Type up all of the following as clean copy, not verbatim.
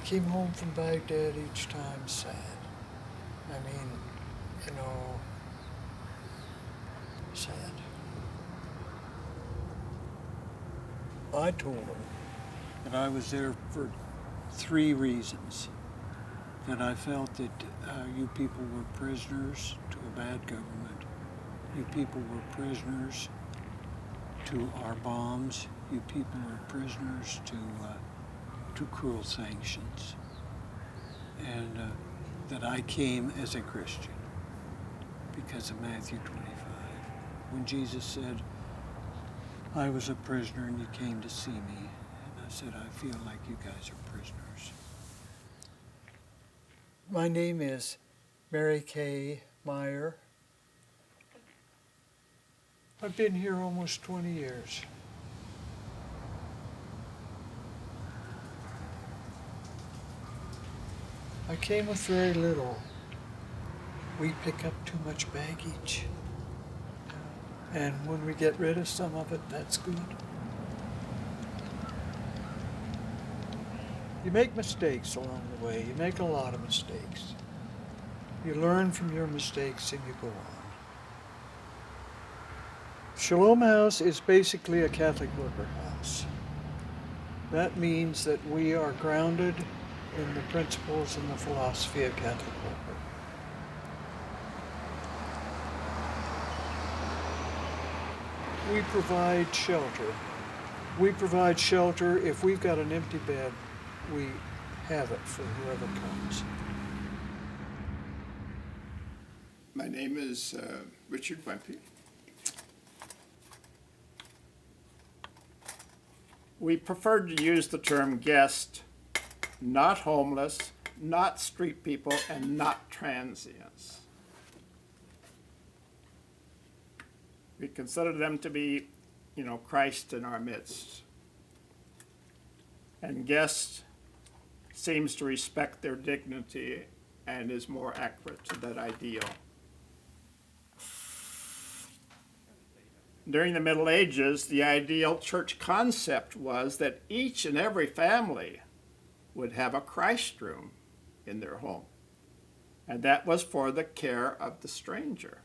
came home from Baghdad each time sad. I mean, you know, sad. I told him that I was there for 3 reasons. That I felt that you people were prisoners to a bad government. You people were prisoners to our bombs. You people were prisoners to cruel sanctions. And that I came as a Christian because of Matthew 25. When Jesus said, I was a prisoner and you came to see me. And I said, I feel like you guys are prisoners. My name is Mary Kay Meyer. I've been here almost 20 years. I came with very little. We pick up too much baggage. And when we get rid of some of it, that's good. You make mistakes along the way. You make a lot of mistakes. You learn from your mistakes and you go on. Shalom House is basically a Catholic worker house. That means that we are grounded in the principles and the philosophy of Catholic worker. We provide shelter. We provide shelter. If we've got an empty bed, we have it for whoever comes. My name is Richard Wempe. We prefer to use the term guest, not homeless, not street people, and not transients. We consider them to be, Christ in our midst. And guest seems to respect their dignity and is more accurate to that ideal. During the Middle Ages, the ideal church concept was that each and every family would have a Christ room in their home, and that was for the care of the stranger.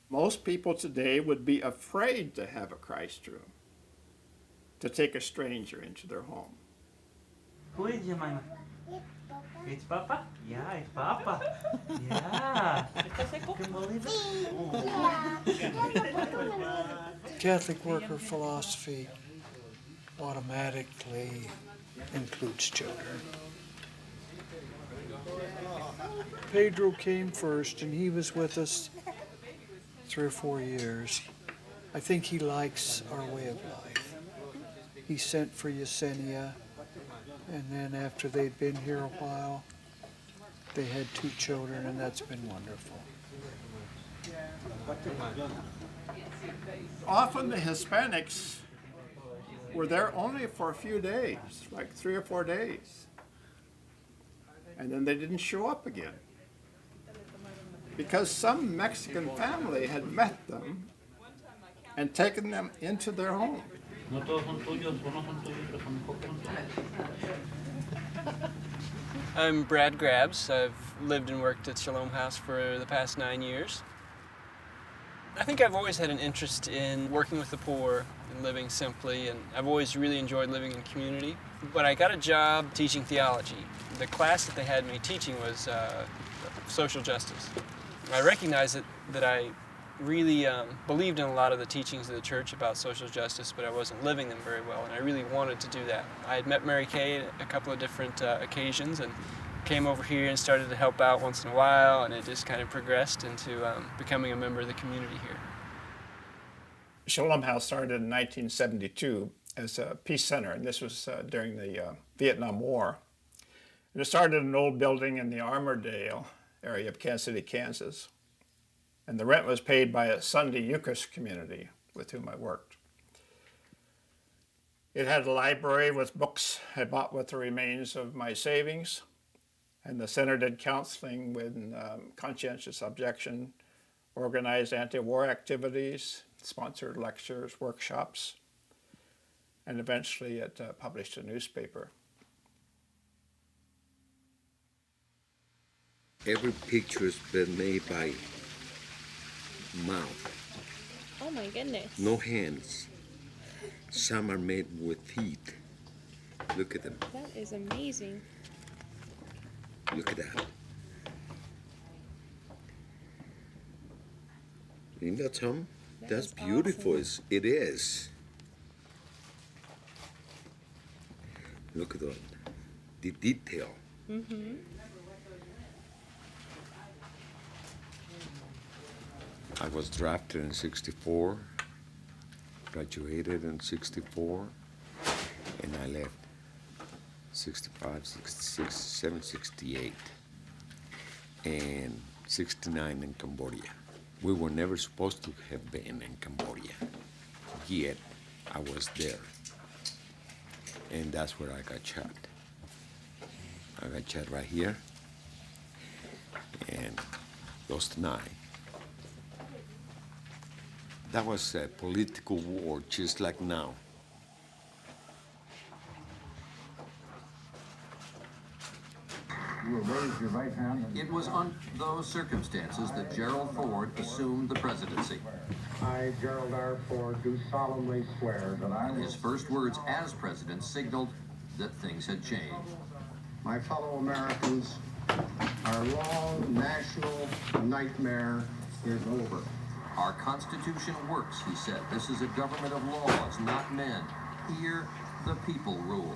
Most people today would be afraid to have a Christ room, to take a stranger into their home. Who is Jemima? It's Papa? Yeah, it's Papa. Yeah. Can believe it? Catholic worker philosophy automatically includes children. Pedro came first and he was with us 3 or 4 years. I think he likes our way of life. He sent for Yesenia, and then after they'd been here a while, they had 2 children, and that's been wonderful. Often the Hispanics were there only for a few days, like 3 or 4 days. And then they didn't show up again. Because some Mexican family had met them and taken them into their home. I'm Brad Grabs. I've lived and worked at Shalom House for the past 9 years. I think I've always had an interest in working with the poor and living simply, and I've always really enjoyed living in community. But I got a job teaching theology. The class that they had me teaching was social justice. I recognized that I really believed in a lot of the teachings of the church about social justice, but I wasn't living them very well, and I really wanted to do that. I had met Mary Kay at a couple of different occasions and came over here and started to help out once in a while, and it just kind of progressed into becoming a member of the community here. Shalom House started in 1972 as a peace center, and this was during the Vietnam War. And it started in an old building in the Armourdale area of Kansas City, Kansas. And the rent was paid by a Sunday Eucharist community with whom I worked. It had a library with books I bought with the remains of my savings. And the center did counseling with conscientious objection, organized anti-war activities, sponsored lectures, workshops. and eventually it published a newspaper. Every picture's been made by mouth, Oh my goodness. no hands. Some are made with feet. Look at them. That is amazing. Look at that. Isn't that some? That That's is beautiful. awesome. It is. Look at the detail. Mm-hmm. I was drafted in 64, graduated in 64, and I left 65, 66, 67, 68, and 69 in Cambodia. We were never supposed to have been in Cambodia, yet I was there. And that's where I got shot. I got shot right here, and lost an eye. That was a political war, just like now. You will raise your right hand. It was on those circumstances that Gerald Ford assumed the presidency. I, Gerald R. Ford, do solemnly swear that I will. His first words as president signaled that things had changed. My fellow Americans, our long national nightmare is over. Our Constitution works, he said. This is a government of laws, not men. Here, the people rule.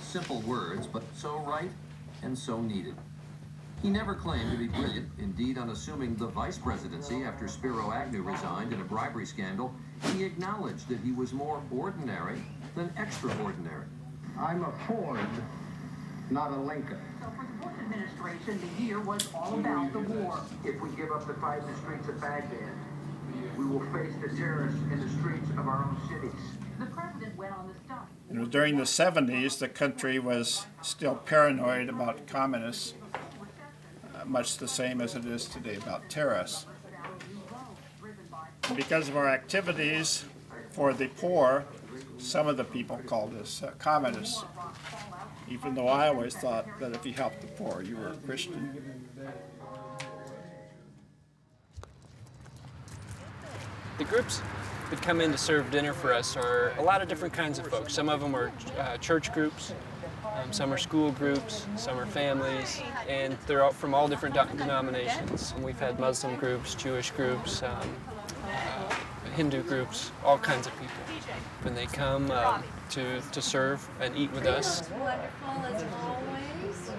Simple words, but so right and so needed. He never claimed to be brilliant. Indeed, on assuming the vice presidency after Spiro Agnew resigned in a bribery scandal, he acknowledged that he was more ordinary than extraordinary. I'm a Ford, not a Lincoln. So for the Bush administration, the year was all about the war. If we give up the fight in the streets of Baghdad, we will face the terrorists in the streets of our own cities. The president went on the stump. You know, during the 70s, the country was still paranoid about communists, much the same as it is today about terrorists. And because of our activities for the poor, some of the people called us communists, even though I always thought that if you helped the poor, you were a Christian. The groups that come in to serve dinner for us are a lot of different kinds of folks. Some of them are church groups, some are school groups, some are families, and they're all from all different denominations. And we've had Muslim groups, Jewish groups, Hindu groups, all kinds of people. When they come to serve and eat with us. Wonderful as always.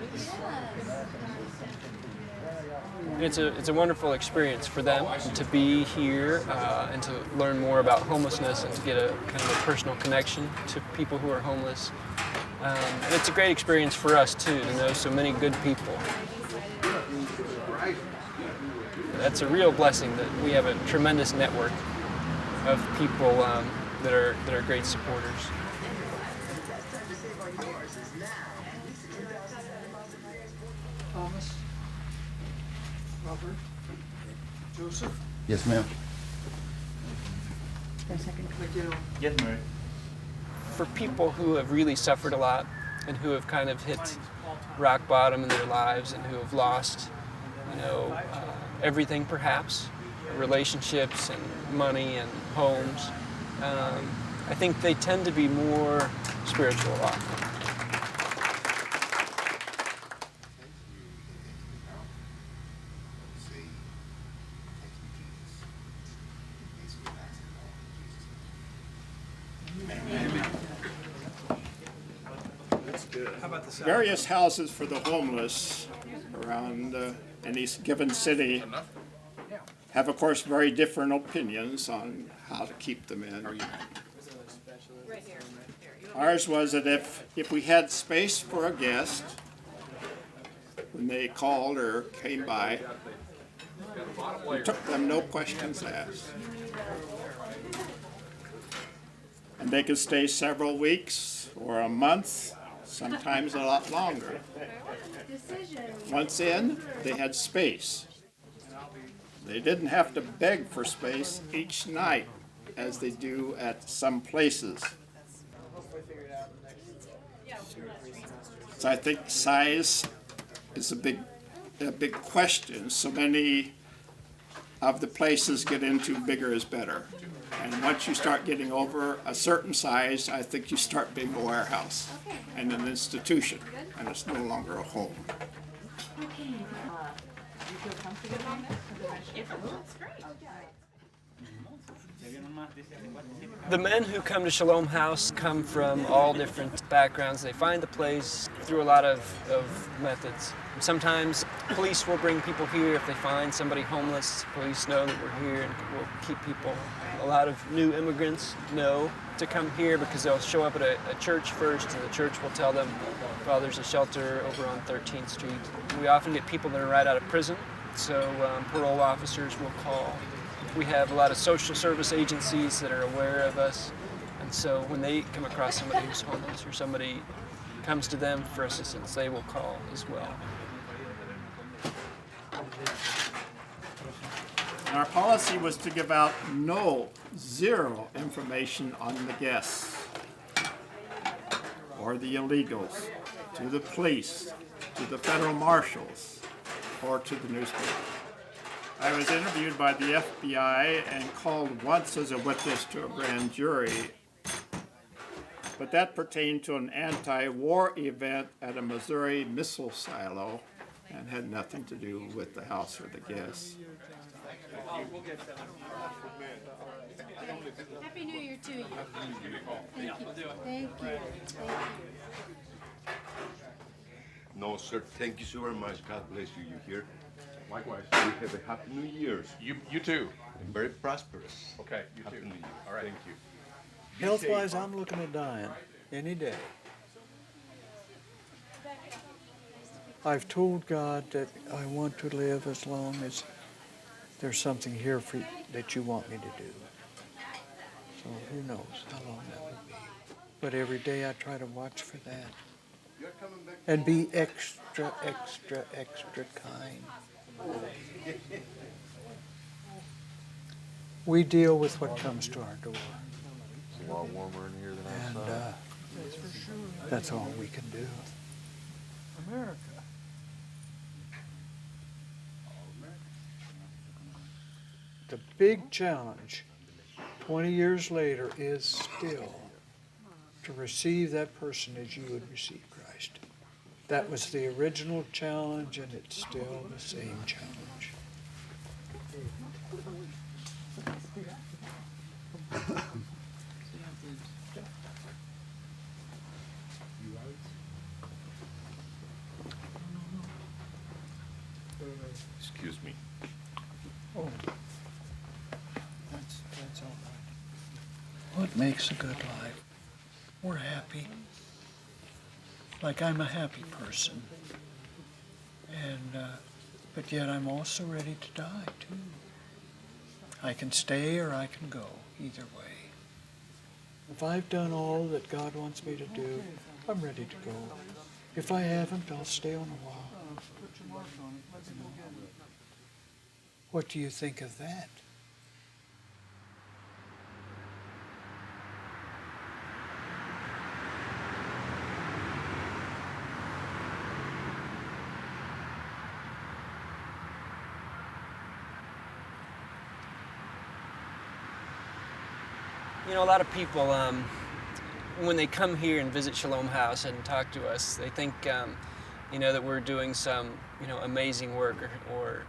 Yes. It's a wonderful experience for them to be here and to learn more about homelessness and to get a kind of a personal connection to people who are homeless. And it's a great experience for us too to know so many good people. That's a real blessing that we have a tremendous network of people that are great supporters. Thomas, Robert, Joseph, Yes, ma'am. Miguel. Yes, Mary. For people who have really suffered a lot and who have kind of hit rock bottom in their lives and who have lost, everything perhaps, relationships and money and homes, I think they tend to be more spiritual often. Various houses for the homeless around any given city have, of course, very different opinions on how to keep them in. Ours was that if we had space for a guest, when they called or came by, we took them, no questions asked. And they could stay several weeks or a month, sometimes a lot longer. Once in, they had space. They didn't have to beg for space each night as they do at some places. So I think size is a big question. So many of the places get into bigger is better. And once you start getting over a certain size, I think you start being a warehouse and an institution, and it's no longer a home. The men who come to Shalom House come from all different backgrounds. They find the place through a lot of methods. Sometimes police will bring people here if they find somebody homeless. Police know that we're here and will keep people. A lot of new immigrants know to come here because they'll show up at a church first, and the church will tell them, well, there's a shelter over on 13th Street. We often get people that are right out of prison, so parole officers will call. We have a lot of social service agencies that are aware of us, and so when they come across somebody who's homeless or somebody comes to them for assistance, they will call as well. And our policy was to give out zero information on the guests or the illegals to the police, to the federal marshals, or to the newspaper. I was interviewed by the FBI and called once as a witness to a grand jury, but that pertained to an anti-war event at a Missouri missile silo and had nothing to do with the house or the guests. Happy New Year to you. Thank you. Thank you. No, sir. Thank you so very much. God bless you. You here? Likewise. We have a happy New Year's. You too. And very prosperous. Okay, you Happy too. New Year. All right. Thank you. Health-wise, I'm looking at dying any day. I've told God that I want to live as long as there's something here that you want me to do. So who knows how long that will be. But every day I try to watch for that. And be extra, extra, extra kind. We deal with what comes to our door. It's a lot warmer in here than outside. And that's all we can do. America. The big challenge 20 years later is still to receive that person as you would receive Christ. That was the original challenge, and it's still the same challenge. Excuse me. Oh, that's all right. What makes a good life? We're happy. Like I'm a happy person. And, but yet I'm also ready to die too. I can stay or I can go, either way. If I've done all that God wants me to do, I'm ready to go. If I haven't, I'll stay on a while. What do you think of that? You know, a lot of people, when they come here and visit Shalom House and talk to us, they think, you know, that we're doing some, you know, amazing work, or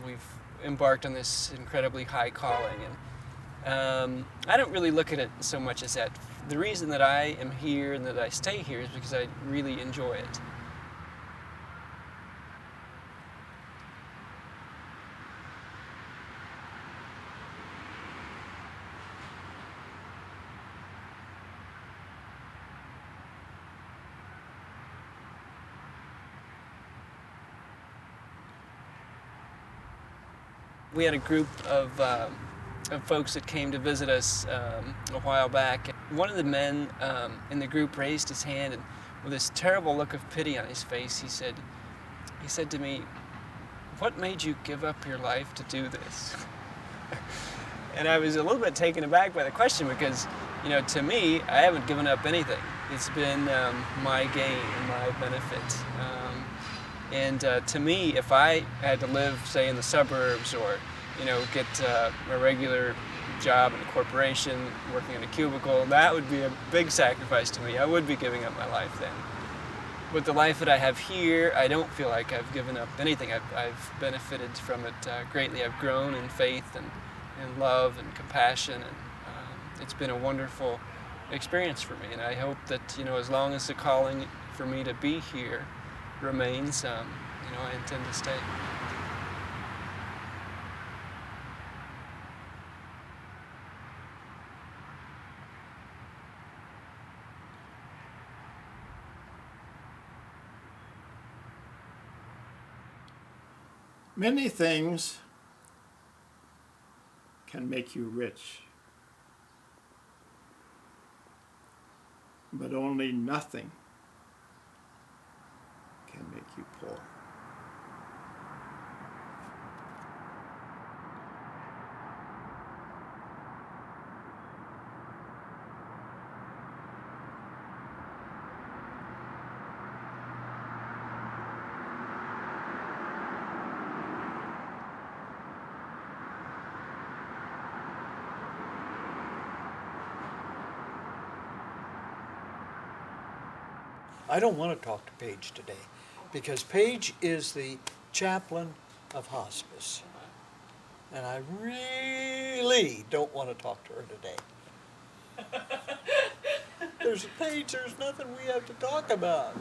we've embarked on this incredibly high calling. And I don't really look at it so much as that. The reason that I am here and that I stay here is because I really enjoy it. We had a group of folks that came to visit us a while back. One of the men in the group raised his hand, and with this terrible look of pity on his face, he said to me, "What made you give up your life to do this?" And I was a little bit taken aback by the question because, you know, to me, I haven't given up anything. It's been my gain and my benefit. And to me, if I had to live, say, in the suburbs or, get a regular job in a corporation, working in a cubicle, that would be a big sacrifice to me. I would be giving up my life then. But the life that I have here, I don't feel like I've given up anything. I've benefited from it greatly. I've grown in faith and love and compassion, and it's been a wonderful experience for me. And I hope that, as long as the calling for me to be here remains, I intend to stay. Many things can make you rich, but only nothing can make you poor. I don't want to talk to Paige today because Paige is the chaplain of hospice. And I really don't want to talk to her today. Paige, there's nothing we have to talk about.